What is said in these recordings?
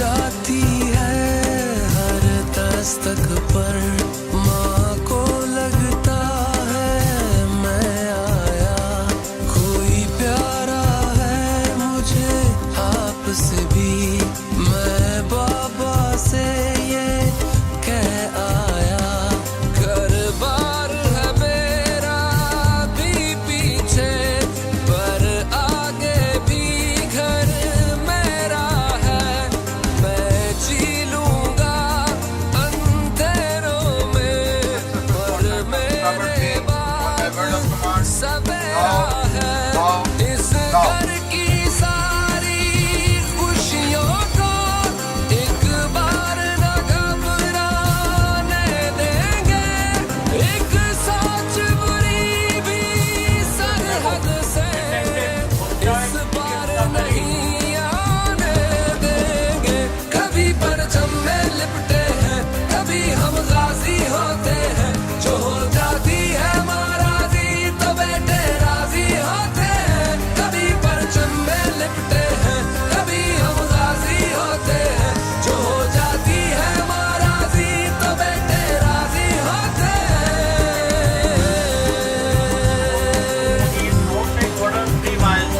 जाती है हर दस्तक पर, माँ को लगता है मैं आया, कोई प्यारा है मुझे आपसे भी, मैं बाबा से ये कह आया, घर बार है मेरा भी पीछे, पर आगे भी घर मेरा है, मैं जी लूंगा अंधेरों में, पर मेरे बाप सवेरा है, इस घर की सारी खुशियों को एक बार न घबराने देंगे, एक सोच बुरी भी सरहद से इस बार नहीं आने देंगे, कभी परचम में लिपटे हैं, कभी हम गाजी होते हैं, जो हो जाती है महाराजी तो बेटे राजी होते हैं, कभी परचम में लिपटे हैं, कभी हम गाजी होते हैं, जो हो जाती है महाराजी तो बेटे राजी होते हैं। East Road से Gordon 3 miles.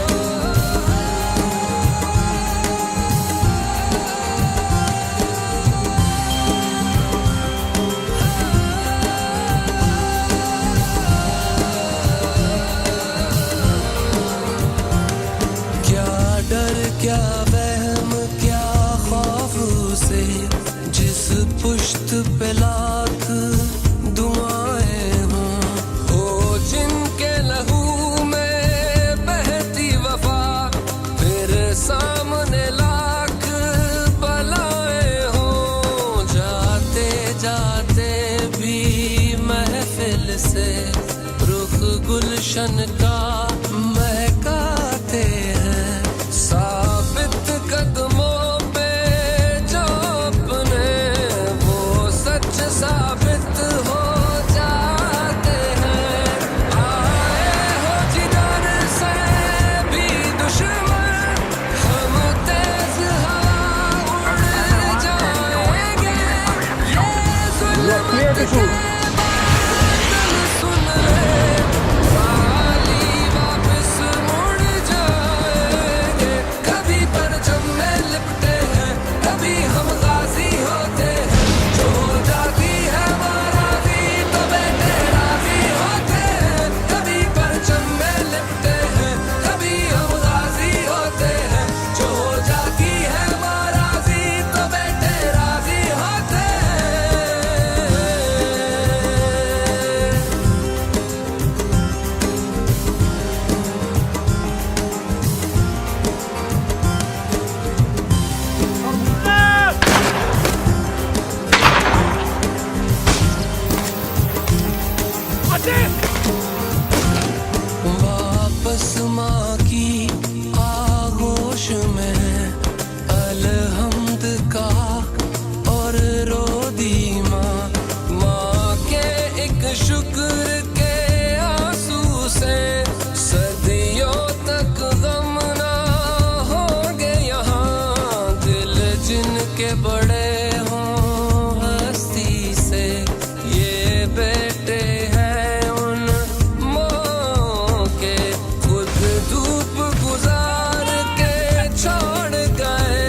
क्या डर क्या वहम क्या खौफ से, जिस पुश्त पे लाख दुआएं हों, हो जिनके लहू में बहती वफा, फिर सामने लाख बलाएं हों, जाते जाते भी महफिल से रुख गुलशन का महकाते हैं, साबित कदमों पे जो अपने वो सच साबित हो जाते हैं, आए हो जिधर से भी दुश्मन, हम तेज हवा उड़ जाएंगे, ये जुल्म सुन ले, वाली वापस मुड़ जाएंगे, कभी परचम में लिपटे हैं, कभी हम गाजी होते हैं, जो हो जाती है महाराजी तो बेटे राजी होते हैं, कभी परचम में लिपटे हैं, कभी हम गाजी होते हैं, जो हो जाती है महाराजी तो बेटे राजी होते हैं। वापस माँ की आगोश में अलहम्द का और रोदी माँ, माँ के एक शुक्र के आंसू से सदियों तक गम ना होंगे यहाँ, दिल जिनके बड़े हों हस्ती से, ये बेटे हैं उन माँ के, खुद धूप गुजार के छोड़ गए,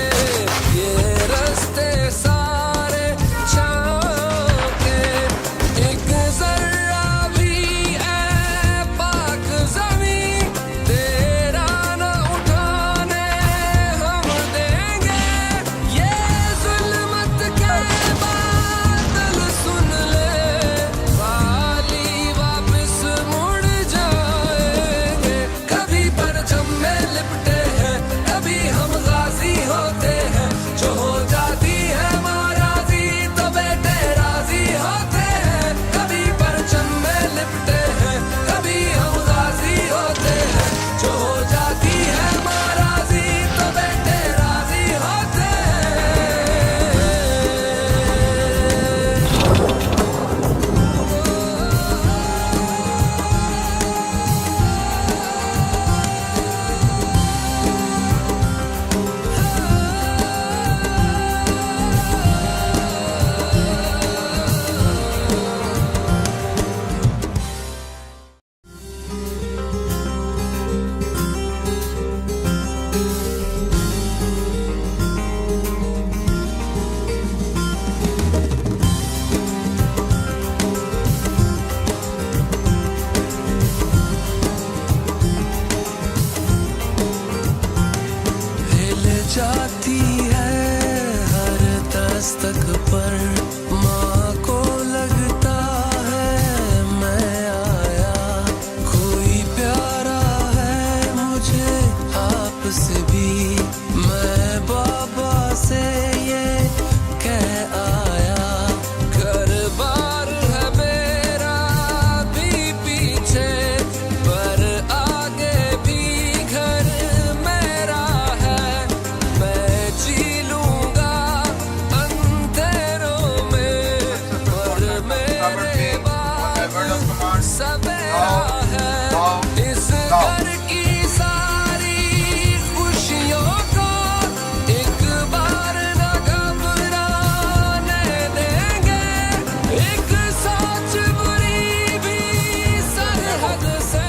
जाती है हर दस्तक पर, माँ को लगता है मैं आया, कोई प्यारा है मुझे आपसे भी, मैं बाबा से ये कह आया। घर बार है मेरा भी पीछे, पर आगे भी घर मेरा है, मैं जी लूंगा अंधेरों में, पर मेरे बाद सवेरा है। इस घर की सारी खुशियों को एक बार न घबराने देंगे, एक सोच बुरी भी सरहद से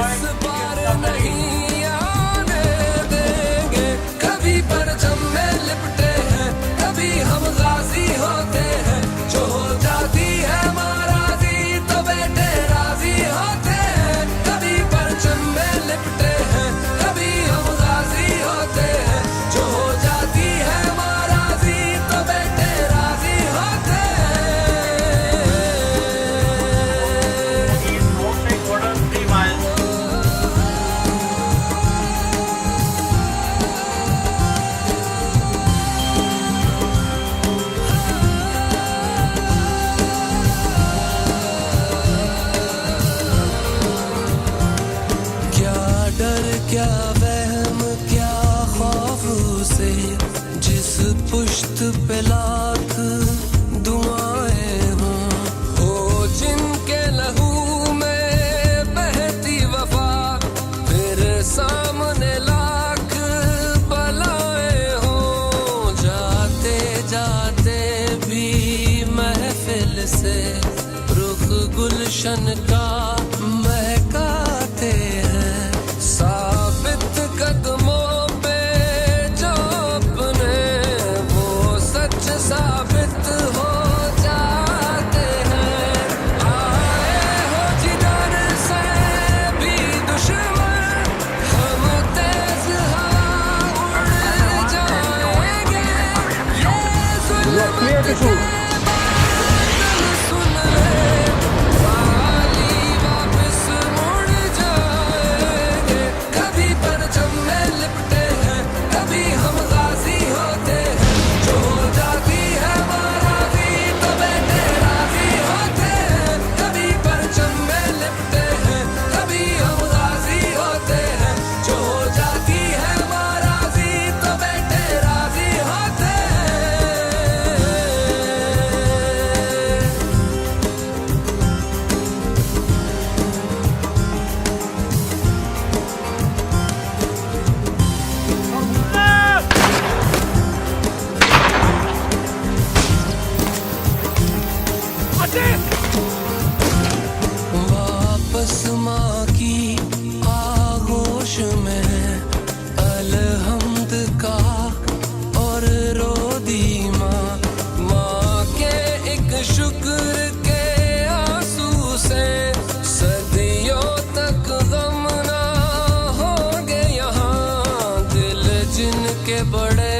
इस बार नहीं आने देंगे। कभी परचम में लिपटे हैं, कभी हम गाजी होते हैं, जो हो जाती है महाराजी तो बेटे राजी होते हैं। कभी परचम में लिपटे हैं, कभी हम गाजी होते हैं, जो हो जाती है महाराजी तो बेटे राजी होते हैं। East moving towards 3 miles. क्या डर क्या वहम क्या खौफ से, जिस पुश्त पे लाख दुआएं हों, हो जिनके लहू में बहती वफा, फिर सामने लाख बलाएं हों, जाते जाते भी महफिल से रुख गुलशन का महकाते हैं, साबित कदमों पे जो अपने वो सच साबित हो जाते हैं। आए हो जिधर से भी दुश्मन, हम तेज हवा उड़ जाएंगे, ये जुल्म के बादल सुन ले, वाली वापस मुड़ जाएंगे। कभी परचम में लिपटे हैं, कभी हम गाजी होते हैं, जो हो जाती है महाराजी तो बेटे राजी होते हैं। कभी परचम में लिपटे हैं, कभी हम गाजी होते हैं, जो हो जाती है महाराजी तो बेटे राजी होते हैं। वापस माँ की आगोश में अलहम्द का और रो दी माँ, माँ के एक शुक्र के आंसू से सदियों तक गम ना होंगे यहाँ, दिल जिनके बड़े